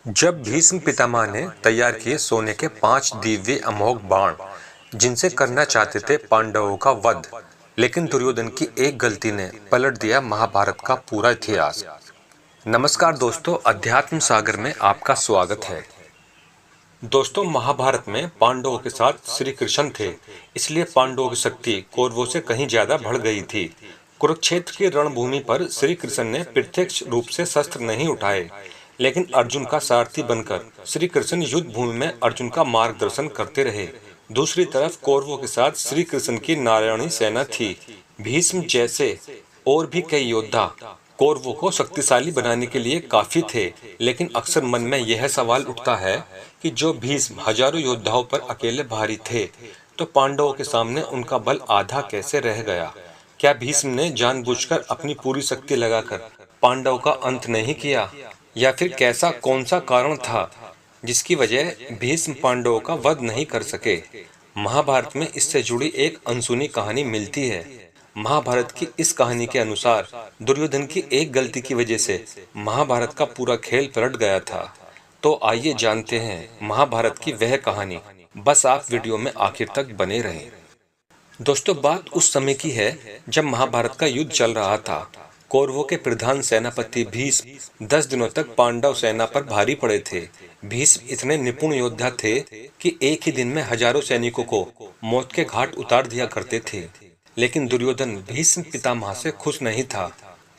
जब भीष्म पितामह ने तैयार किए सोने के 5 दिव्य अमोघ बाण, जिनसे करना चाहते थे पांडवों का वध, लेकिन दुर्योधन की एक गलती ने पलट दिया महाभारत का पूरा इतिहास। नमस्कार दोस्तों, अध्यात्म सागर में आपका स्वागत है। दोस्तों, महाभारत में पांडवों के साथ श्री कृष्ण थे, इसलिए पांडवों की शक्ति कौरवों से कहीं ज्यादा बढ़ गई थी। कुरुक्षेत्र की रणभूमि पर श्री कृष्ण ने प्रत्यक्ष रूप से शस्त्र नहीं उठाए, लेकिन अर्जुन का सारथी बनकर श्री कृष्ण युद्ध भूमि में अर्जुन का मार्गदर्शन करते रहे। दूसरी तरफ कौरवों के साथ श्री कृष्ण की नारायणी सेना थी। भीष्म जैसे और भी कई योद्धा कौरवों को शक्तिशाली बनाने के लिए काफी थे, लेकिन अक्सर मन में यह सवाल उठता है कि जो भीष्म हजारों योद्धाओं पर अकेले भारी थे, तो पांडवों के सामने उनका बल आधा कैसे रह गया। क्या भीष्म ने जानबूझकर अपनी पूरी शक्ति लगाकर पांडवों का अंत नहीं किया, या फिर कैसा कौन सा कारण था जिसकी वजह भीष्म पांडवों का वध नहीं कर सके। महाभारत में इससे जुड़ी एक अनसुनी कहानी मिलती है। महाभारत की इस कहानी के अनुसार दुर्योधन की एक गलती की वजह से महाभारत का पूरा खेल पलट गया था। तो आइए जानते हैं महाभारत की वह कहानी। बस आप वीडियो में आखिर तक बने रहें। दोस्तों, बात उस समय की है जब महाभारत का युद्ध चल रहा था। कौरवों के प्रधान सेनापति भीष्म 10 दिनों तक पांडव सेना पर भारी पड़े थे। भीष्म इतने निपुण योद्धा थे कि एक ही दिन में हजारों सैनिकों को मौत के घाट उतार दिया करते थे। लेकिन दुर्योधन भीष्म पितामह से खुश नहीं था,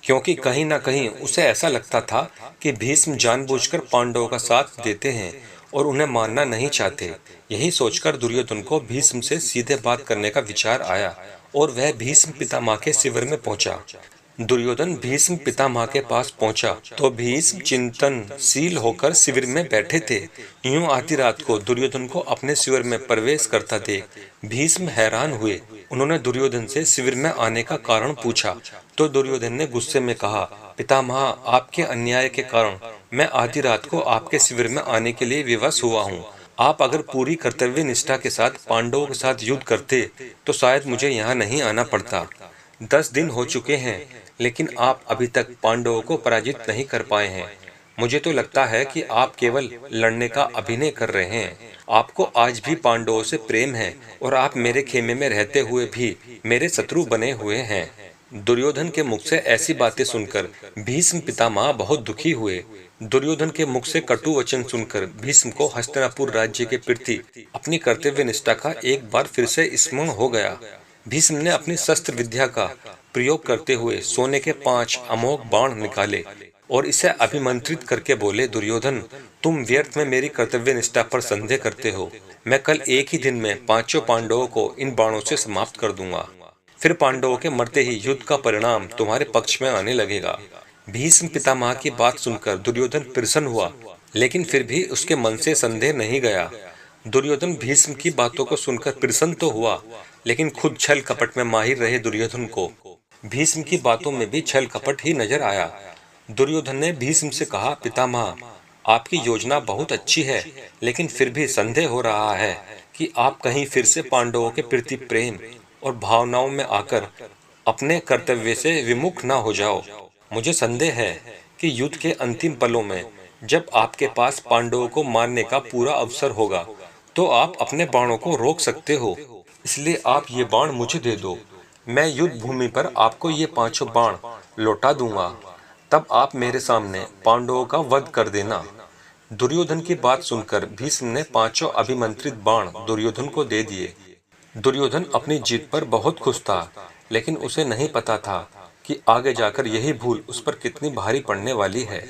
क्योंकि कहीं ना कहीं उसे ऐसा लगता था कि भीष्म जानबूझकर पांडवों का साथ देते हैं और उन्हें मारना नहीं चाहते। यही सोचकर दुर्योधन को भीष्म से सीधे बात करने का विचार आया और वह भीष्म पितामह के शिविर में पहुंचा। दुर्योधन भीष्म पितामह के पास पहुंचा तो भीष्म चिंतनशील होकर शिविर में बैठे थे। यूं आधी रात को दुर्योधन को अपने शिविर में प्रवेश करता देख भीष्म हैरान हुए। उन्होंने दुर्योधन से शिविर में आने का कारण पूछा तो दुर्योधन ने गुस्से में कहा, पितामह, आपके अन्याय के कारण मैं आधी रात को आपके शिविर में आने के लिए विवश हुआ हूँ। आप अगर पूरी कर्तव्य निष्ठा के साथ पांडवों के साथ युद्ध करते तो शायद मुझे यहाँ नहीं आना पड़ता। 10 दिन हो चुके हैं, लेकिन आप अभी तक पांडवों को पराजित नहीं कर पाए हैं। मुझे तो लगता है कि आप केवल लड़ने का अभिनय कर रहे हैं। आपको आज भी पांडवों से प्रेम है और आप मेरे खेमे में रहते हुए भी मेरे शत्रु बने हुए हैं। दुर्योधन के मुख से ऐसी बातें सुनकर भीष्म पितामह बहुत दुखी हुए। दुर्योधन के मुख से कटु वचन सुनकर भीष्म को हस्तिनापुर राज्य के प्रति अपनी कर्तव्य निष्ठा का एक बार फिर से स्मरण हो गया। भीष्म ने अपनी शस्त्र विद्या का प्रयोग करते हुए सोने के 5 अमोघ बाण निकाले और इसे अभिमंत्रित करके बोले, दुर्योधन, तुम व्यर्थ में मेरी कर्तव्य निष्ठा पर संदेह करते हो। मैं कल एक ही दिन में 5 पांडवों को इन बाणों से समाप्त कर दूंगा। फिर पांडवों के मरते ही युद्ध का परिणाम तुम्हारे पक्ष में आने लगेगा। भीष्म पितामह की बात सुनकर दुर्योधन प्रसन्न हुआ, लेकिन फिर भी उसके मन से संदेह नहीं गया। दुर्योधन भीष्म की बातों को सुनकर प्रसन्न तो हुआ, लेकिन खुद छल कपट में माहिर रहे दुर्योधन को भीष्म की बातों में भी छल कपट ही नजर आया। दुर्योधन ने भीष्म से कहा, पितामह, आपकी योजना बहुत अच्छी है, लेकिन फिर भी संदेह हो रहा है कि आप कहीं फिर से पांडवों के प्रति प्रेम और भावनाओं में आकर अपने कर्तव्य से विमुख न हो जाओ। मुझे संदेह है कि युद्ध के अंतिम पलों में जब आपके पास पांडवों को मारने का पूरा अवसर होगा, तो आप अपने बाणों को रोक सकते हो। इसलिए आप ये बाण मुझे दे दो। मैं युद्ध भूमि पर आपको ये 5 बाण लौटा दूंगा। तब आप मेरे सामने पांडवों का वध कर देना। दुर्योधन की बात सुनकर भीष्म ने 5 अभिमंत्रित बाण दुर्योधन को दे दिए। दुर्योधन अपनी जीत पर बहुत खुश था, लेकिन उसे नहीं पता था कि आगे जाकर यही भूल उस पर कितनी भारी पड़ने वाली है।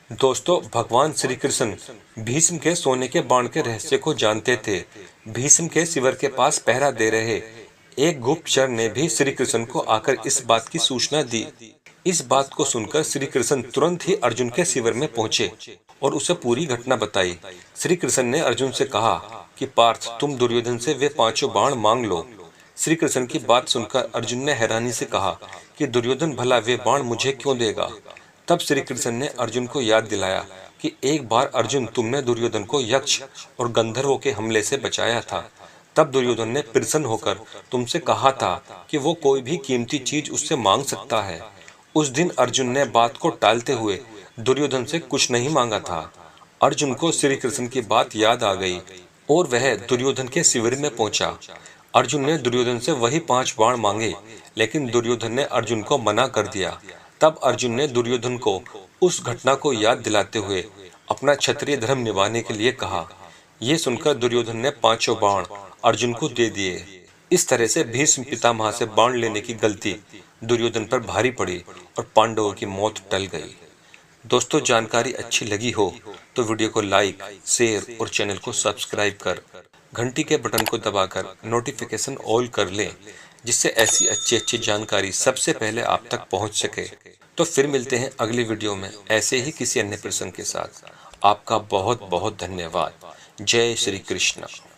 दोस्तों, भगवान श्री कृष्ण भीष्म के सोने के बाण के रहस्य को जानते थे। भीष्म के शिविर के पास पहरा दे रहे एक गुप्तचर ने भी श्री कृष्ण को आकर इस बात की सूचना दी। इस बात को सुनकर श्री कृष्ण तुरंत ही अर्जुन के शिविर में पहुंचे और उसे पूरी घटना बताई। श्री कृष्ण ने अर्जुन से कहा कि पार्थ, तुम दुर्योधन से वे 5 बाण मांग लो। श्री कृष्ण की बात सुनकर अर्जुन ने हैरानी से कहा कि दुर्योधन भला वे बाण मुझे क्यों देगा। तब श्री कृष्ण ने अर्जुन को याद दिलाया कि एक बार अर्जुन, तुमने दुर्योधन को यक्ष और गंधर्वों के हमले से बचाया था। तब दुर्योधन ने प्रसन्न होकर तुमसे कहा था कि वो कोई भी कीमती चीज उससे मांग सकता है। उस दिन अर्जुन ने बात को टालते हुए दुर्योधन से कुछ नहीं मांगा था। अर्जुन को श्री कृष्ण की बात याद आ गई और वह दुर्योधन के शिविर में पहुंचा। अर्जुन ने दुर्योधन से वही 5 बाण मांगे, लेकिन दुर्योधन ने अर्जुन को मना कर दिया। तब अर्जुन ने दुर्योधन को उस घटना को याद दिलाते हुए अपना क्षत्रिय धर्म निभाने के लिए कहा। ये सुनकर दुर्योधन ने 5 बाण अर्जुन को दे दिए। इस तरह से भीष्म पितामह से बाण लेने की गलती दुर्योधन पर भारी पड़ी और पांडवों की मौत टल गई। दोस्तों, जानकारी अच्छी लगी हो तो वीडियो को लाइक, शेयर और चैनल को सब्सक्राइब कर घंटी के बटन को दबाकर नोटिफिकेशन ऑल कर लें, जिससे ऐसी अच्छी जानकारी सबसे पहले आप तक पहुंच सके। तो फिर मिलते हैं अगली वीडियो में ऐसे ही किसी अन्य प्रसंग के साथ। आपका बहुत बहुत धन्यवाद। जय श्री कृष्ण।